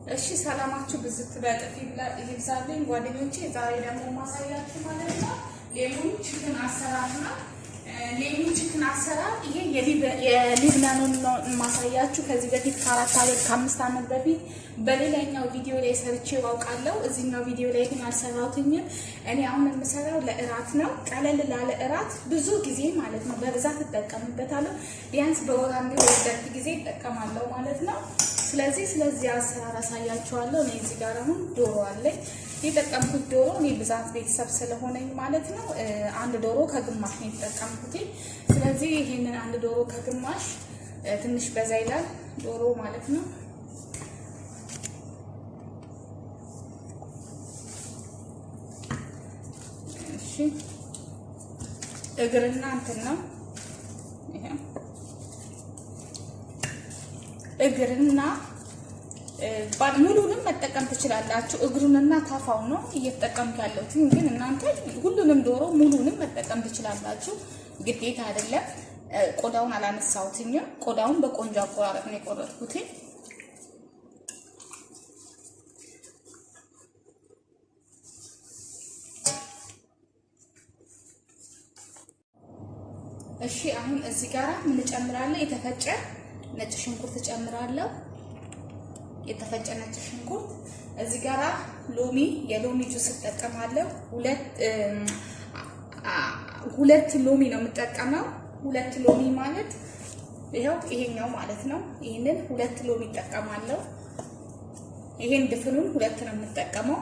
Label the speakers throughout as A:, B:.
A: እሺ ሰላማችሁ ብዝት በጥፍ ይብዛልኝ ጓደኞቼ። ዛሬ ደግሞ ማሳያችሁ ማለት ነው ሌሞን ቺክን አሰራር ነው። ሌሞን ቺክን አሰራር ይሄ የሊብናኑን ነው ማሳያችሁ። ከዚህ በፊት ከ4 ዓመት ከ5 ዓመት በፊት በሌላኛው ቪዲዮ ላይ ሰርቼው አውቃለሁ። እዚህኛው ቪዲዮ ላይ ግን አልሰራሁትኝም። እኔ አሁን የምሰራው ለእራት ነው። ቀለል ላለ እራት ብዙ ጊዜ ማለት ነው በብዛት እጠቀምበታለሁ። ቢያንስ በወር አንድ ወይ ሁለት ጊዜ እጠቀማለሁ ማለት ነው። ስለዚህ አሰራር አሳያችኋለሁ። እኔ እዚህ ጋር አሁን ዶሮ አለኝ። የተጠቀምኩት ዶሮ እኔ ብዛት ቤተሰብ ስለሆነኝ ማለት ነው አንድ ዶሮ ከግማሽ ነው የተጠቀምኩት። ስለዚህ ይሄንን አንድ ዶሮ ከግማሽ ትንሽ በዛ ይላል ዶሮ ማለት ነው። እሺ እግርና እንትን ነው ይሄ እግርና ሙሉንም መጠቀም ትችላላችሁ። እግሩንና ታፋው ነው እየተጠቀምኩ ያለሁት፣ ግን እናንተ ሁሉንም ዶሮ ሙሉንም መጠቀም ትችላላችሁ፣ ግዴታ አይደለም። ቆዳውን አላነሳሁትኝም። ቆዳውን በቆንጆ አቆራረጥ ነው የቆረጥኩት። እሺ አሁን እዚህ ጋር ምን ጨምራለሁ? የተፈጨ ነጭ ሽንኩርት ጨምራለሁ። የተፈጨ ነጭ ሽንኩርት እዚህ ጋራ ሎሚ የሎሚ ጁስ እጠቀማለሁ። ሁለት ሎሚ ነው የምጠቀመው። ሁለት ሎሚ ማለት ይሄው ይሄኛው ማለት ነው። ይሄንን ሁለት ሎሚ እጠቀማለሁ። ይሄን ድፍኑን ሁለት ነው የምጠቀመው።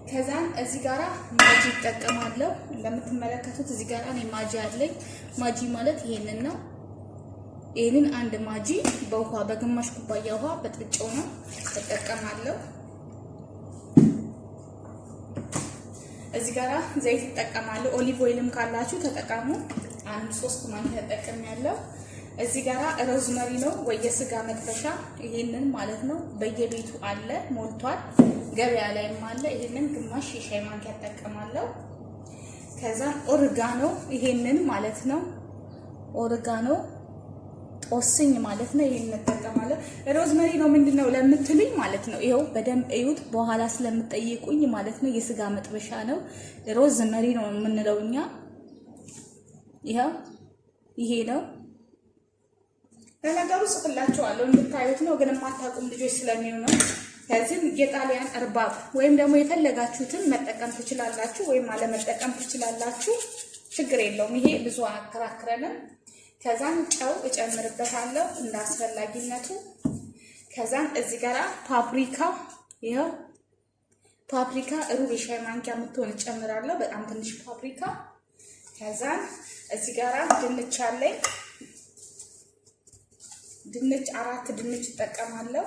A: ከዛን እዚህ ጋራ ማጂ እጠቀማለሁ። እንደምትመለከቱት እዚህ ጋራ እኔ ማጂ አለኝ። ማጂ ማለት ይሄንን ነው። ይሄንን አንድ ማጂ በውሃ በግማሽ ኩባያ ውሃ በጥብጨው ነው ተጠቀማለሁ። እዚህ ጋራ ዘይት ተጠቀማለሁ። ኦሊቭ ኦይልም ካላችሁ ተጠቀሙ። አንድ 3 ማንኪያ ተጠቅሜያለሁ። እዚህ ጋራ ሮዝመሪ ነው ወይ የስጋ መጥበሻ፣ ይሄንን ማለት ነው በየቤቱ አለ ሞልቷል፣ ገበያ ላይም አለ። ይሄንን ግማሽ የሻይ ማንኪያ ተጠቀማለሁ። ከዛ ኦርጋኖ ይሄንን ማለት ነው ኦርጋኖ ጦስኝ ማለት ነው። ይሄን እንጠቀማለን። ሮዝመሪ ነው ምንድነው ለምትሉኝ ማለት ነው ይሄው በደንብ እዩት፣ በኋላ ስለምትጠይቁኝ ማለት ነው። የስጋ መጥበሻ ነው፣ ሮዝመሪ ነው የምንለው እኛ። ይሄው ይሄ ነው። ለነገሩ ጽፍላችኋለሁ እንድታዩት ነው፣ ግን የማታውቁም ልጆች ስለሚሆኑ ነው። ከዚህ የጣሊያን እርባብ ወይም ደግሞ የፈለጋችሁትን መጠቀም ትችላላችሁ፣ ወይም አለመጠቀም ትችላላችሁ፣ ችግር የለውም። ይሄ ብዙ አከራክረንም። ከዛን ጨው እጨምርበታለሁ እንዳስፈላጊነቱ። ከዛን እዚህ ጋራ ፓፕሪካ ይሄው ፓፕሪካ ሩብ የሻይ ማንኪያ የምትሆን እጨምራለሁ፣ በጣም ትንሽ ፓፕሪካ። ከዛን እዚህ ጋራ ድንች አለኝ። ድንች 4 ድንች እጠቀማለሁ።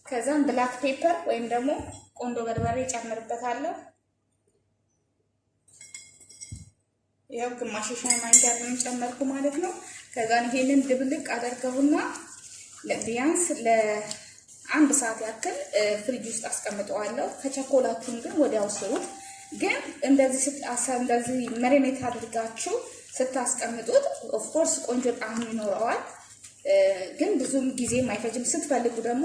A: ከዛን ብላክ ፔፐር ወይም ደግሞ ቆንዶ በርበሬ እጨምርበታለሁ። ያው ግማሽ ሻይ ማንኪያ ጨመርኩ ማለት ነው። ከዛን ይሄንን ድብልቅ አደርገውና ለቢያንስ ለ1 ሰዓት ያክል ፍሪጅ ውስጥ አስቀምጠዋለሁ። ከቸኮላቱን ግን ወዲያው ስሩት። ግን እንደዚህ መሪኔት አድርጋችሁ ስታስቀምጡት ኦፍ ኮርስ ቆንጆ ጣዕም ይኖረዋል፣ ግን ብዙም ጊዜ አይፈጅም። ስትፈልጉ ደግሞ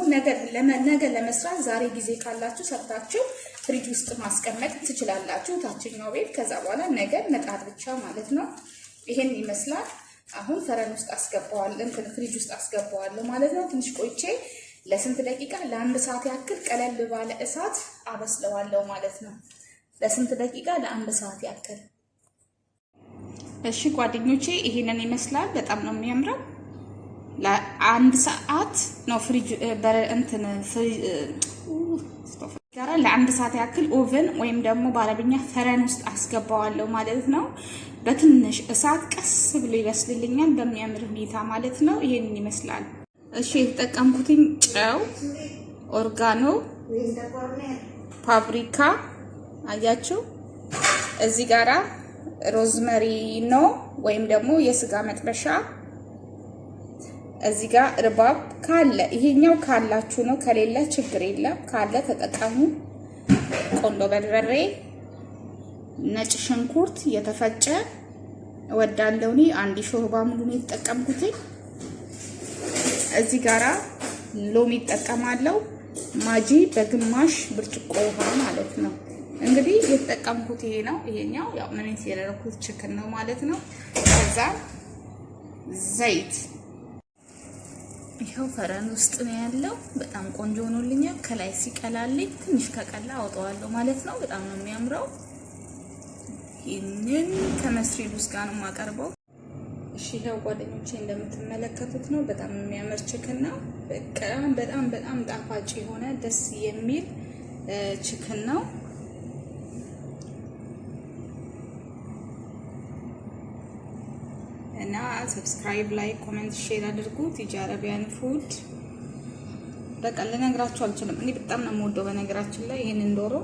A: ነገ ለመስራት ዛሬ ጊዜ ካላችሁ ሰርታችሁ ፍሪጅ ውስጥ ማስቀመጥ ትችላላችሁ፣ ታችኛው ቤት። ከዛ በኋላ ነገ መጣድ ብቻ ማለት ነው። ይሄን ይመስላል። አሁን ፈረን ውስጥ አስገባዋለሁ፣ ፍሪጅ ውስጥ አስገባዋለሁ ማለት ነው። ትንሽ ቆይቼ ለስንት ደቂቃ? ለ1 ሰዓት ያክል ቀለል ባለ እሳት አበስለዋለሁ ማለት ነው። ለስንት ደቂቃ? ለ1 ሰዓት ያክል። እሺ ጓደኞቼ ይሄንን ይመስላል። በጣም ነው የሚያምረው። ለ1 ሰዓት ነው ፍሪጅ ጋራ ለ1 ሰዓት ያክል ኦቨን ወይም ደግሞ በአረብኛ ፈረን ውስጥ አስገባዋለሁ ማለት ነው። በትንሽ እሳት ቀስ ብሎ ይበስልልኛል በሚያምር ሁኔታ ማለት ነው። ይሄንን ይመስላል። እሺ የተጠቀምኩትኝ ጨው፣ ኦርጋኖ፣ ፓፕሪካ አያችሁ። እዚህ ጋራ ሮዝመሪ ነው ወይም ደግሞ የስጋ መጥበሻ። እዚህ ጋር እርባብ ካለ ይሄኛው ካላችሁ ነው፣ ከሌለ ችግር የለም፣ ካለ ተጠቀሙ። ቆንዶ በርበሬ፣ ነጭ ሽንኩርት የተፈጨ እወዳለሁ። እኔ አንድ ሾርባ ሙሉ ነው የተጠቀምኩት። እዚህ ጋራ ሎሚ እጠቀማለሁ። ማጂ በግማሽ ብርጭቆ ውሃ ማለት ነው። እንግዲህ የተጠቀምኩት ይሄ ነው። ይሄኛው ያው ምንት ያደረኩት ቺክን ነው ማለት ነው። ከዛ ዘይት ይሄው ፈረን ውስጥ ነው ያለው። በጣም ቆንጆ ሆኖልኛል። ከላይ ሲቀላልኝ ትንሽ ከቀላ አውጣዋለሁ ማለት ነው። በጣም ነው የሚያምረው። ይሄንን ከመስሪ ሩዝ ጋር ነው የማቀርበው። እሺ ይሄው ጓደኞቼ እንደምትመለከቱት ነው። በጣም የሚያምር ቺክን ነው። በጣም ጣፋጭ የሆነ ደስ የሚል ቺክን ነው። እና ሰብስክራይብ፣ ላይክ፣ ኮሜንት፣ ሼር አድርጉ። ቲጂ አረቢያን ፉድ በቃ ልነግራችሁ አልችልም። እኔ በጣም ነው የምወደው በነገራችን ላይ ይሄንን ዶሮ።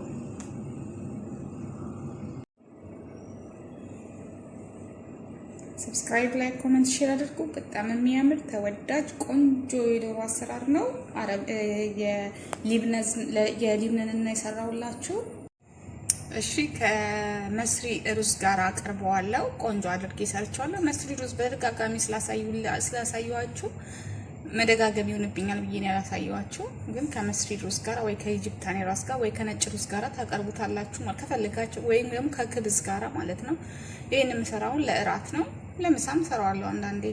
A: ሰብስክራይብ፣ ላይክ፣ ኮሜንት፣ ሼር አድርጉ። በጣም የሚያምር ተወዳጅ ቆንጆ የዶሮ አሰራር ነው። የሊብነንና የሰራውላችሁ እሺ ከመስሪ ሩዝ ጋር አቀርበዋለሁ። ቆንጆ አድርጌ ሰርቻለሁ። መስሪ ሩዝ በደጋጋሚ ስላሳየኋችሁ መደጋገም ይሆንብኛል ብዬ ነው ያላሳየኋችሁ። ግን ከመስሪ ሩዝ ጋር ወይ ከኢጂፕታኒ ራስ ጋር ወይ ከነጭ ሩዝ ጋር ታቀርቡታላችሁ ማለት ከፈልጋችሁ፣ ወይም ደግሞ ከክብዝ ጋር ማለት ነው። ይሄን የምሰራውን ለእራት ነው። ለምሳም ሰራዋለሁ አንዳንዴ